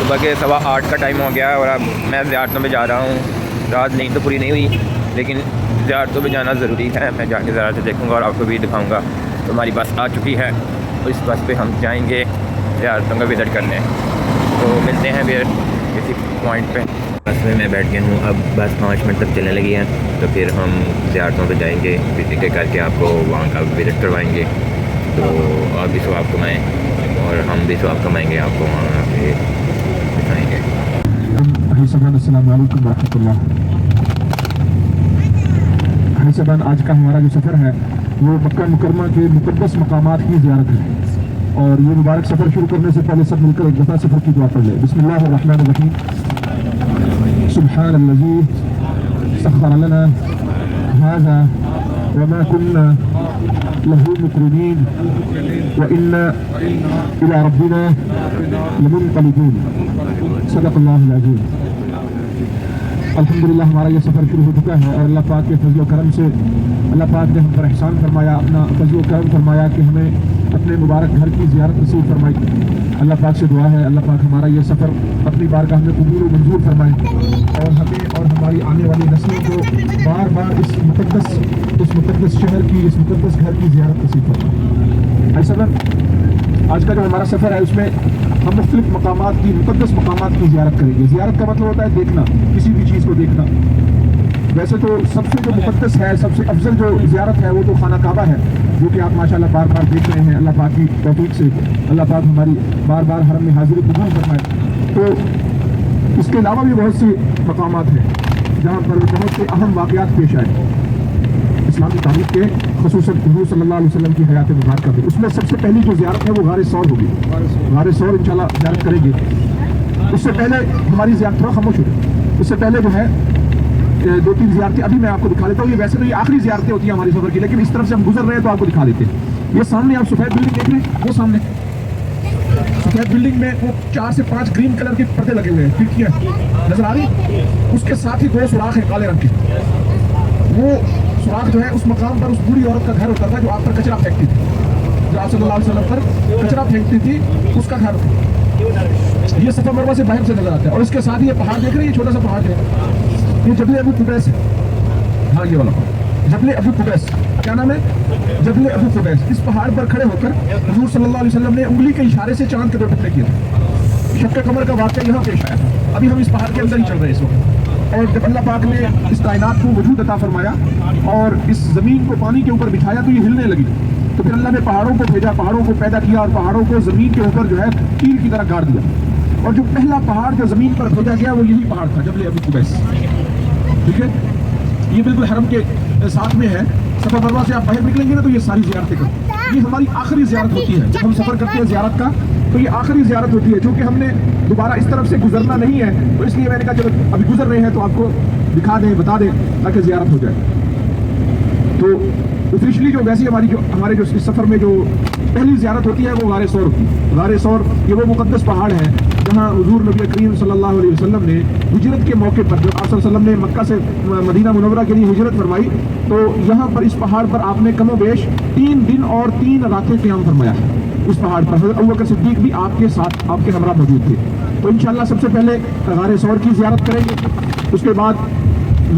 صبح کے 8:15 کا ٹائم ہو گیا اور اب میں زیارتوں پہ جا رہا ہوں۔ رات نیند تو پوری نہیں ہوئی لیکن زیارتوں پہ جانا ضروری ہے۔ میں جا کے زیارتیں دیکھوں گا اور آپ کو بھی دکھاؤں گا۔ تو ہماری بس آ چکی ہے اور اس بس پہ ہم جائیں گے زیارتوں کا وزٹ کرنے۔ تو ملتے ہیں پھر کسی پوائنٹ پہ۔ بس میں بیٹھ گیا ہوں، اب بس 5 منٹ تک چلنے لگی ہے تو پھر ہم زیارتوں پہ جائیں گے، وزٹ کر کے آپ کو وہاں کا وزٹ کروائیں گے۔ تو آپ بھی ثواب کمائیں اور ہم بھی ثواب کمائیں گے، آپ کو وہاں پہ دکھائیں گے۔ السلام علیکم ورحمۃ اللہ۔ بھائی صاحبان، آج کا ہمارا جو سفر ہے وہ مکہ مکرمہ کے مقدس مقامات کی زیارت ہے، اور یہ مبارک سفر شروع کرنے سے پہلے سب مل کر ایک دفعہ سفر کی دعا پڑھ لیں۔ بسم اللہ الرحمن الرحیم۔ سبحان الذی سخر لنا هذا وما كنا له مقرنين وإنا إلى ربنا لمنقلبون۔ صدق اللہ العظیم۔ الحمدللہ ہمارا یہ سفر شروع ہو چکا ہے اور اللہ پاک کے فضل و کرم سے اللہ پاک نے ہم پر احسان فرمایا، اپنا فضل و کرم فرمایا کہ ہمیں اپنے مبارک گھر کی زیارت نصیب فرمائی۔ اللہ پاک سے دعا ہے اللہ پاک ہمارا یہ سفر اپنی بارگاہ میں قبول و منظور فرمائے اور ہمیں اور ہماری آنے والی نسلوں کو بار بار اس مقدس شہر کی، اس مقدس گھر کی زیارت نصیب فرمائے۔ ایسا آج کا جو ہمارا سفر ہے اس میں ہم مختلف مقامات کی، مقدس مقامات کی زیارت کریں گے۔ زیارت کا مطلب ہوتا ہے دیکھنا، کسی بھی چیز کو دیکھنا۔ ویسے تو سب سے جو مقدس ہے، سب سے افضل جو زیارت ہے وہ تو خانہ کعبہ ہے، جو کہ آپ ماشاءاللہ بار بار دیکھ رہے ہیں۔ اللہ پاک کی توفیق سے اللہ پاک ہماری بار بار حرم میں حاضری قبول فرمائے۔ تو اس کے علاوہ بھی بہت سے مقامات ہیں جہاں پر بہت سے اہم واقعات پیش آئے اسلامی تاریخ کے، خصوصاً حضور صلی اللہ علیہ وسلم کی حیات مبارکہ میں۔ اس میں سب سے پہلی جو زیارت ہے وہ غار ثور ہوگی۔ غار ثور انشاءاللہ زیارت کریں گے۔ اس سے پہلے ہماری زیارت تھوڑا خاموش ہوگی، اس سے پہلے جو ہے 2-3 زیارتیں ابھی میں آپ کو دکھا دیتا ہوں۔ یہ ویسے تو یہ آخری زیارتیں ہوتی ہیں ہماری سفر کی، لیکن اس طرف سے ہم گزر رہے ہیں تو آپ کو دکھا دیتے ہیں۔ یہ سامنے آپ سفید بلڈنگ دیکھ رہے ہیں، وہ سامنے سفید بلڈنگ میں وہ 4 سے 5 گرین کلر کے پردے لگے ہوئے ہیں، کھڑکیاں نظر آ رہی، اس کے ساتھ ہی 2 سوراخ ہیں کالے رنگ کے۔ وہ سوراخ جو ہے اس مقام پر اس بوڑھی عورت کا گھر ہوتا تھا جو آپ پر کچرا پھینکتی تھی، جو آپ صلی اللہ علیہ وسلم پر کچرا پھینکتی تھی، اس کا گھر تھا۔ یہ صفا مروہ سے باہر سے نظر آتا ہے، اور اس کے ساتھ یہ پہاڑ دیکھ رہے ہیں، یہ چھوٹا سا پہاڑ ہے، یہ جبل ابو قبیس ہے۔ ہاں یہ والا جبل ابو قبیس، کیا نام ہے؟ جبل ابو قبیس۔ اس پہاڑ پر کھڑے ہو کر حضور صلی اللہ علیہ وسلم نے انگلی کے اشارے سے چاند کے 2 ٹکڑے کیے تھے۔ شق قمر کا واقعہ یہاں پیش آیا۔ ابھی ہم اس پہاڑ کے اندر ہی چل رہے ہیں اس وقت، اور جب اللہ پاک نے اس کائنات کو وجود عطا فرمایا اور اس زمین کو پانی کے اوپر بچھایا تو یہ ہلنے لگی، تو پھر اللہ نے پہاڑوں کو بھیجا، پہاڑوں کو پیدا کیا اور پہاڑوں کو زمین کے اوپر جو ہے تیر کی طرح گاڑ دیا، اور جو پہلا پہاڑ جو زمین پر بھیجا گیا وہ یہی پہاڑ تھا، جبل ابو قبیس۔ ٹھیک ہے، یہ بالکل حرم کے ساتھ میں ہے۔ صفا مروہ سے آپ باہر نکلیں گے نا تو یہ ساری زیارتیں کریں۔ یہ ہماری آخری زیارت ہوتی ہے، جب ہم سفر کرتے ہیں زیارت کا تو یہ آخری زیارت ہوتی ہے، چونکہ ہم نے دوبارہ اس طرف سے گزرنا نہیں ہے تو اس لیے میں نے کہا چلو ابھی گزر رہے ہیں تو آپ کو دکھا دیں، بتا دیں تاکہ زیارت ہو جائے۔ تو آفیشلی جو ویسی ہمارے جو اس سفر میں جو پہلی زیارت ہوتی ہے وہ غار ثور ہوتی ہے۔ غار ثور یہ وہ مقدس پہاڑ ہے جہاں حضور نبی کریم صلی اللہ علیہ وسلم نے ہجرت کے موقع پر، جب آپ صلی اللہ علیہ وسلم نے مکہ سے مدینہ منورہ کے لیے ہجرت فرمائی تو یہاں پر اس پہاڑ پر آپ نے کم و بیش 3 دن اور 3 راتیں قیام فرمایا ہے۔ اس پہاڑ پر حضرت ابوبکر صدیق بھی آپ کے ساتھ، آپ کے ہمراہ موجود تھے۔ تو انشاءاللہ سب سے پہلے غار ثور کی زیارت کریں گے، اس کے بعد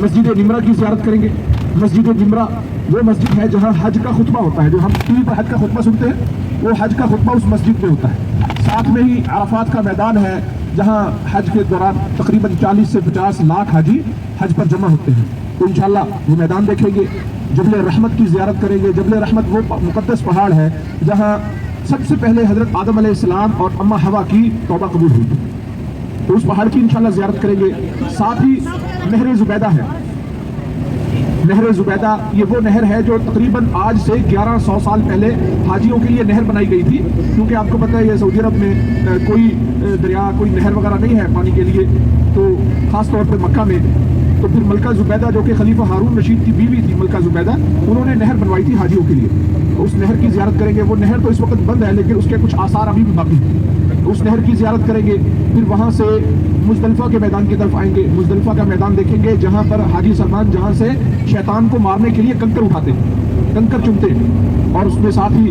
مسجد نمرہ کی زیارت کریں گے۔ مسجد نمرہ وہ مسجد ہے جہاں حج کا خطبہ ہوتا ہے، جو ہم ٹی وی پر حج کا خطبہ سنتے ہیں وہ حج کا خطبہ اس مسجد میں ہوتا ہے۔ ساتھ میں ہی عرفات کا میدان ہے جہاں حج کے دوران تقریباً 40 سے 50 لاکھ حاجی حج پر جمع ہوتے ہیں۔ تو انشاءاللہ وہ میدان دیکھیں گے۔ جبل رحمت کی زیارت کریں گے۔ جبل رحمت وہ مقدس پہاڑ ہے جہاں سب سے پہلے حضرت آدم علیہ السلام اور اماں حوا کی توبہ قبول ہوئی، تو اس پہاڑ کی انشاءاللہ زیارت کریں گے۔ ساتھ ہی نہر زبیدہ ہے۔ نہر زبیدہ یہ وہ نہر ہے جو تقریباً آج سے 1100 سال پہلے حاجیوں کے لیے نہر بنائی گئی تھی، کیونکہ آپ کو پتہ ہے یہ سعودی عرب میں کوئی دریا، کوئی نہر وغیرہ نہیں ہے پانی کے لیے، تو خاص طور پر مکہ میں۔ تو پھر ملکہ زبیدہ جو کہ خلیفہ ہارون رشید کی بیوی تھی، ملکہ زبیدہ، انہوں نے نہر بنوائی تھی حاجیوں کے لیے، تو اس نہر کی زیارت کریں گے۔ وہ نہر تو اس وقت بند ہے لیکن اس کے کچھ آثار ابھی بھی باقی ہیں، تو اس نہر کی زیارت کریں گے۔ پھر وہاں سے مزدلفہ کے میدان کی طرف آئیں گے۔ مزدلفہ کا میدان دیکھیں گے جہاں پر حاجی سلمان جہاں سے شیطان کو مارنے کے لیے کنکر اٹھاتے ہیں، کنکر چنتے ہیں، اور اس میں ساتھ ہی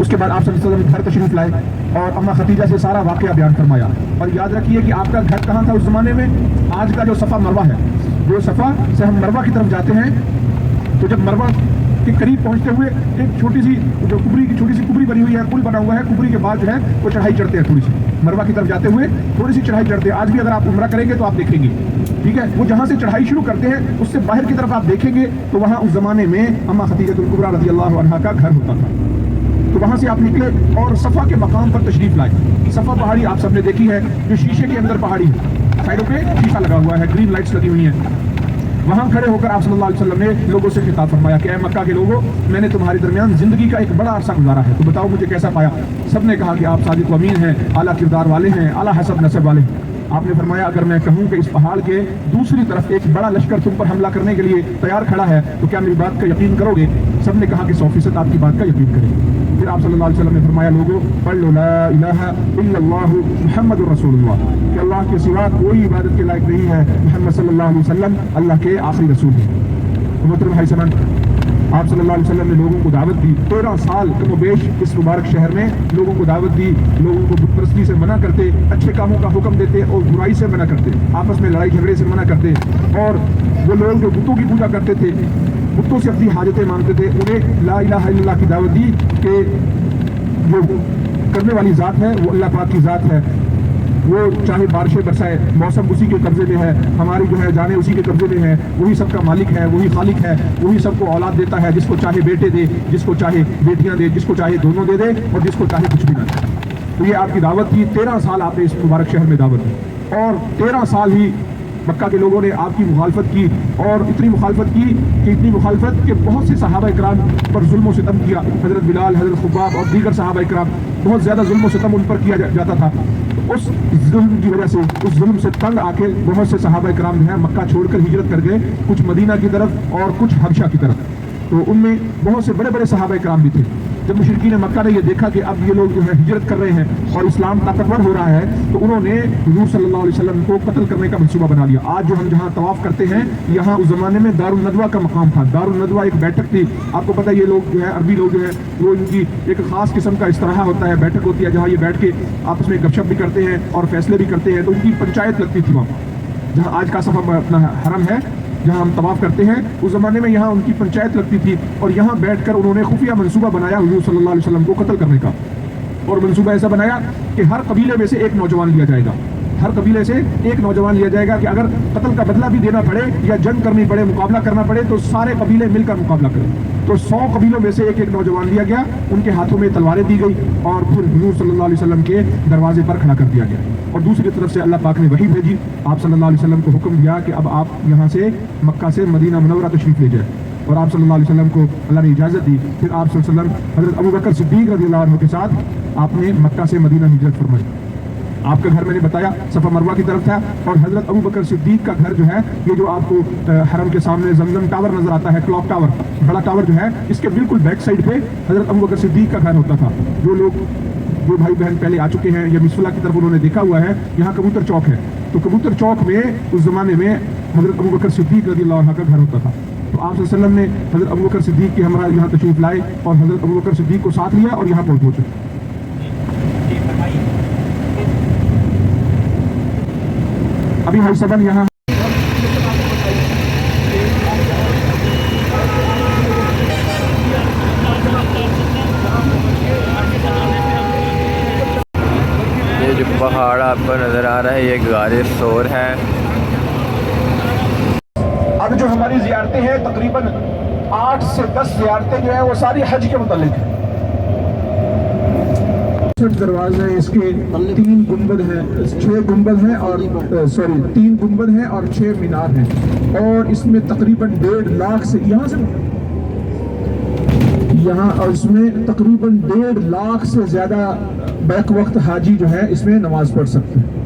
اس کے بعد آپ صلی اللہ علیہ وسلم گھر تشریف لائے اور اما ختیجہ سے سارا واقعہ بیان فرمایا. اور یاد رکھیے کہ آپ کا گھر کہاں تھا اس زمانے میں؟ آج کا جو صفا مروہ ہے، جو صفا سے ہم مروہ کی طرف جاتے ہیں، تو جب مروہ کے قریب پہنچتے ہوئے ایک چھوٹی سی جو چھوٹی سی کبری بنی ہوئی ہے، پل بنا ہوا ہے، کبری کے بعد جو ہے وہ چڑھائی چڑھتے ہیں، تھوڑی سی مروہ کی طرف جاتے ہوئے تھوڑی سی چڑھائی چڑھتے ہیں. آج بھی اگر آپ عمرہ کریں گے تو آپ دیکھیں گے، ٹھیک ہے، وہ جہاں سے چڑھائی شروع کرتے ہیں اس سے باہر کی طرف آپ دیکھیں گے تو وہاں اس زمانے میں اما ختیجہ الکبریٰ رضی اللہ عنہا کا گھر ہوتا تھا. تو وہاں سے آپ نکلے اور صفا کے مقام پر تشریف لائے. صفا پہاڑی آپ سب نے دیکھی ہے، جو شیشے کے اندر پہاڑی ہے، سائڈوں پہ شیشہ لگا ہوا ہے، گرین لائٹس لگی ہوئی ہیں. وہاں کھڑے ہو کر آپ صلی اللہ علیہ وسلم نے لوگوں سے خطاب فرمایا کہ اے مکہ کے لوگوں، میں نے تمہارے درمیان زندگی کا ایک بڑا عرصہ گزارا ہے، تو بتاؤ مجھے کیسا پایا؟ سب نے کہا کہ آپ صادق و امین ہیں، اعلیٰ کردار والے ہیں، اعلیٰ حسب نسب والے ہیں. آپ نے فرمایا اگر میں کہوں کہ اس پہاڑ کے دوسری طرف ایک بڑا لشکر تم پر حملہ کرنے کے لیے تیار کھڑا ہے تو کیا میری بات کا یقین کرو گے؟ سب نے کہا کہ 100% آپ کی بات کا یقین کریں. پھر آپ صلی اللہ علیہ وسلم نے فرمایا لوگوں پڑھ لو لا الہ الا اللہ محمد رسول اللہ، کہ اللہ کے سوا کوئی عبادت کے لائق نہیں ہے، محمد صلی اللہ علیہ وسلم اللہ کے آخری رسول ہیں. محترم بھائی سمان، آپ صلی اللہ علیہ وسلم نے لوگوں کو دعوت دی. 13 سال کم و بیش اس مبارک شہر میں لوگوں کو دعوت دی. لوگوں کو بت پرستی سے منع کرتے، اچھے کاموں کا حکم دیتے اور برائی سے منع کرتے، آپس میں لڑائی جھگڑے سے منع کرتے. اور وہ لوگ جو بتوں کی پوجا کرتے تھے، بتوں سے اپنی حاجتیں مانگتے تھے، انہیں لا الہ الا اللہ کی دعوت دی کہ جو کرنے والی ذات ہے وہ اللہ پاک کی ذات ہے. وہ چاہے بارشیں برسائے، موسم اسی کے قبضے میں ہے، ہماری جو ہے جانیں اسی کے قبضے میں ہے، وہی سب کا مالک ہے، وہی خالق ہے، وہی سب کو اولاد دیتا ہے، جس کو چاہے بیٹے دے، جس کو چاہے بیٹیاں دے، جس کو چاہے دونوں دے دے اور جس کو چاہے کچھ بھی نہ دے. تو یہ آپ کی دعوت تھی. 13 سال آپ نے اس مبارک شہر میں دعوت دی اور 13 سال ہی مکہ کے لوگوں نے آپ کی مخالفت کی اور اتنی مخالفت کی کہ اتنی مخالفت کہ بہت سے صحابہ اکرام پر ظلم و ستم کیا. حضرت بلال، حضرت خباب اور دیگر صحابہ اکرام، بہت زیادہ ظلم و ستم ان پر کیا جاتا تھا. اس ظلم کی وجہ سے، اس ظلم سے تنگ آ کے بہت سے صحابہ اکرام جو ہے مکہ چھوڑ کر ہجرت کر گئے، کچھ مدینہ کی طرف اور کچھ حبشہ کی طرف. تو ان میں بہت سے بڑے بڑے صحابہ اکرام بھی تھے. جب مشرکین مکہ نے یہ دیکھا کہ اب یہ لوگ جو ہے ہجرت کر رہے ہیں اور اسلام طاقتور ہو رہا ہے تو انہوں نے حضور صلی اللہ علیہ وسلم کو قتل کرنے کا منصوبہ بنا لیا. آج جو ہم جہاں طواف کرتے ہیں، یہاں اس زمانے میں دار الندوہ کا مقام تھا. دار الندوہ ایک بیٹھک تھی. آپ کو پتہ ہے یہ لوگ جو ہے عربی لوگ جو ہے وہ ان کی ایک خاص قسم کا استراحہ ہوتا ہے، بیٹھک ہوتی ہے جہاں یہ بیٹھ کے آپس میں گپ شپ بھی کرتے ہیں اور فیصلے بھی کرتے ہیں. تو ان کی پنچایت لگتی تھی وہاں، جہاں آج کا صفا اپنا حرم ہے جہاں ہم طواف کرتے ہیں، اس زمانے میں یہاں ان کی پنچایت لگتی تھی. اور یہاں بیٹھ کر انہوں نے خفیہ منصوبہ بنایا حضور صلی اللہ علیہ وسلم کو قتل کرنے کا. اور منصوبہ ایسا بنایا کہ ہر قبیلے میں سے ایک نوجوان لیا جائے گا، ہر قبیلے سے ایک نوجوان لیا جائے گا کہ اگر قتل کا بدلہ بھی دینا پڑے یا جنگ کرنی پڑے، مقابلہ کرنا پڑے تو سارے قبیلے مل کر مقابلہ کریں. تو 100 قبیلوں میں سے ایک ایک نوجوان لیا گیا، ان کے ہاتھوں میں تلواریں دی گئی اور پھر حضور صلی اللہ علیہ وسلم کے دروازے پر کھڑا کر دیا گیا. اور دوسری طرف سے اللہ پاک نے وحی بھیجی، آپ صلی اللہ علیہ وسلم کو حکم دیا کہ اب آپ یہاں سے مکہ سے مدینہ منورہ تشریف لے جائیں. اور آپ صلی اللہ علیہ وسلم کو اللہ نے اجازت دی. پھر آپ صلی اللہ علیہ وسلم حضرت ابو بکر صدیق رضی اللہ عنہ کے ساتھ آپ نے مکہ سے مدینہ ہجرت فرمائی. آپ کا گھر میں نے بتایا صفا مروہ کی طرف تھا اور حضرت ابو بکر صدیق کا گھر جو ہے یہ جو آپ کو حرم کے سامنے زمزم ٹاور نظر آتا ہے، کلاک ٹاور، بڑا ٹاور جو ہے، اس کے بالکل بیک سائڈ پہ حضرت ابو بکر صدیق کا گھر ہوتا تھا. جو بھائی بہن پہلے آ چکے ہیں یا مسفلہ کی طرف انہوں نے دیکھا ہوا ہے، یہاں کبوتر چوک ہے. تو کبوتر چوک میں اس زمانے میں حضرت ابو بکر صدیق رضی اللہ عنہ کا گھر ہوتا تھا. تو آپ صلی اللہ علیہ وسلم نے حضرت ابو بکر صدیق کے ہمراہ یہاں تشریف لائے اور حضرت ابو بکر صدیق کو ساتھ لیا اور یہاں پہنچے. ابھی ہر سبن یہاں یہ جو پہاڑ آپ کو نظر آ رہا ہے یہ غار ثور ہے. اب جو ہماری زیارتیں ہیں تقریباً 8 سے 10 زیارتیں جو ہیں وہ ساری حج کے متعلق ہیں. دروازے اس کے 3 گنبد ہیں، 6 گنبد ہیں اور 3 گنبد ہیں اور 6 مینار ہیں. اور اس میں تقریباً 1.5 لاکھ سے یہاں اور اس میں تقریباً 1.5 لاکھ سے زیادہ بیک وقت حاجی جو ہے اس میں نماز پڑھ سکتے ہیں.